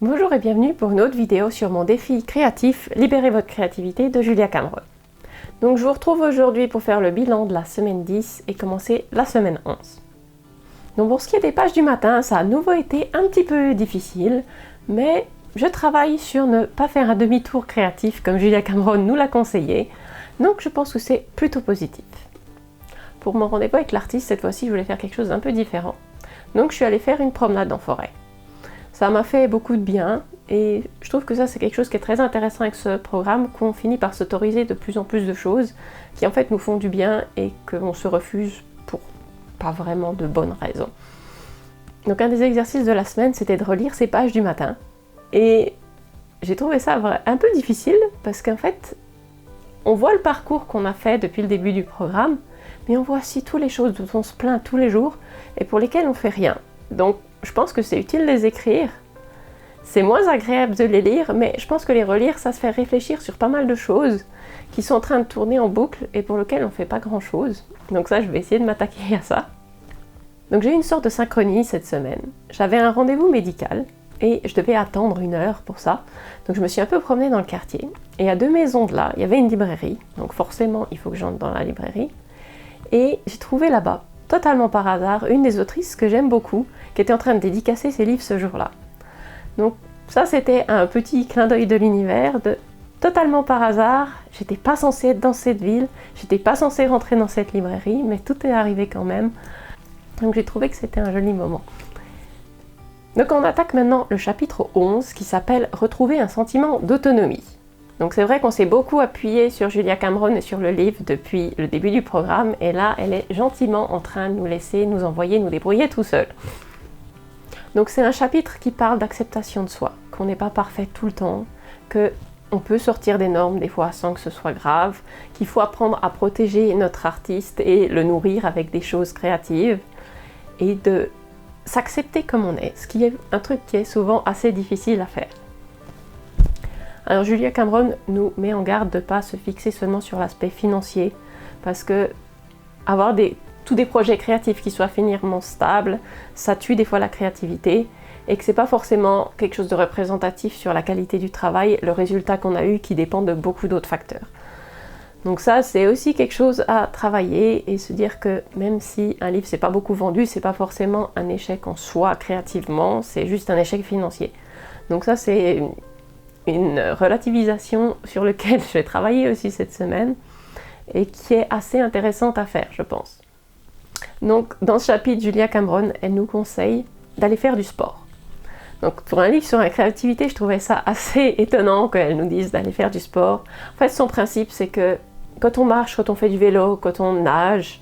Bonjour et bienvenue pour une autre vidéo sur mon défi créatif Libérez votre créativité de Julia Cameron. Donc je vous retrouve aujourd'hui pour faire le bilan de la semaine 10 et commencer la semaine 11. Donc pour ce qui est des pages du matin, ça a à nouveau été un petit peu difficile, mais je travaille sur ne pas faire un demi-tour créatif comme Julia Cameron nous l'a conseillé, donc je pense que c'est plutôt positif. Pour mon rendez-vous avec l'artiste, cette fois-ci je voulais faire quelque chose d'un peu différent, donc je suis allée faire une promenade en forêt. Ça m'a fait beaucoup de bien et je trouve que ça c'est quelque chose qui est très intéressant avec ce programme, qu'on finit par s'autoriser de plus en plus de choses qui en fait nous font du bien et qu'on se refuse pour pas vraiment de bonnes raisons. Donc un des exercices de la semaine c'était de relire ces pages du matin et j'ai trouvé ça un peu difficile parce qu'en fait on voit le parcours qu'on a fait depuis le début du programme, mais on voit aussi toutes les choses dont on se plaint tous les jours et pour lesquelles on fait rien. Donc je pense que c'est utile de les écrire. C'est moins agréable de les lire, mais je pense que les relire, ça se fait réfléchir sur pas mal de choses qui sont en train de tourner en boucle et pour lesquelles on ne fait pas grand-chose. Donc ça, je vais essayer de m'attaquer à ça. Donc j'ai eu une sorte de synchronie cette semaine. J'avais un rendez-vous médical et je devais attendre 1 heure pour ça. Donc je me suis un peu promenée dans le quartier. Et à 2 maisons de là, il y avait une librairie. Donc forcément, il faut que j'entre dans la librairie. Et j'ai trouvé là-bas, totalement par hasard, une des autrices que j'aime beaucoup, qui était en train de dédicacer ses livres ce jour-là. Donc ça c'était un petit clin d'œil de l'univers, totalement par hasard, j'étais pas censée être dans cette ville, j'étais pas censée rentrer dans cette librairie, mais tout est arrivé quand même. Donc j'ai trouvé que c'était un joli moment. Donc on attaque maintenant le chapitre 11 qui s'appelle « Retrouver un sentiment d'autonomie ». Donc c'est vrai qu'on s'est beaucoup appuyé sur Julia Cameron et sur le livre depuis le début du programme, et là elle est gentiment en train de nous laisser nous envoyer nous débrouiller tout seul. Donc c'est un chapitre qui parle d'acceptation de soi, qu'on n'est pas parfait tout le temps, qu'on peut sortir des normes des fois sans que ce soit grave, qu'il faut apprendre à protéger notre artiste et le nourrir avec des choses créatives, et de s'accepter comme on est, ce qui est un truc qui est souvent assez difficile à faire. Alors Julia Cameron nous met en garde de ne pas se fixer seulement sur l'aspect financier, parce que avoir tous des projets créatifs qui soient financièrement stables, ça tue des fois la créativité, et que c'est pas forcément quelque chose de représentatif sur la qualité du travail, le résultat qu'on a eu qui dépend de beaucoup d'autres facteurs. Donc ça c'est aussi quelque chose à travailler et se dire que même si un livre s'est pas beaucoup vendu, c'est pas forcément un échec en soi créativement, c'est juste un échec financier. Donc ça c'est une relativisation sur laquelle je vais travailler aussi cette semaine et qui est assez intéressante à faire, je pense. Donc dans ce chapitre, Julia Cameron, elle nous conseille d'aller faire du sport. Donc pour un livre sur la créativité, je trouvais ça assez étonnant qu'elle nous dise d'aller faire du sport. En fait, son principe, c'est que quand on marche, quand on fait du vélo, quand on nage,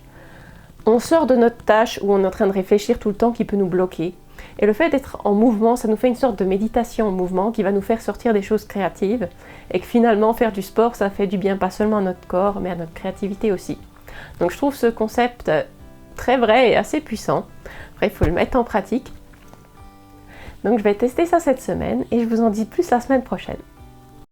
on sort de notre tâche où on est en train de réfléchir tout le temps qui peut nous bloquer. Et le fait d'être en mouvement, ça nous fait une sorte de méditation en mouvement qui va nous faire sortir des choses créatives et que finalement faire du sport, ça fait du bien pas seulement à notre corps, mais à notre créativité aussi. Donc je trouve ce concept très vrai et assez puissant. Après, il faut le mettre en pratique. Donc je vais tester ça cette semaine et je vous en dis plus la semaine prochaine.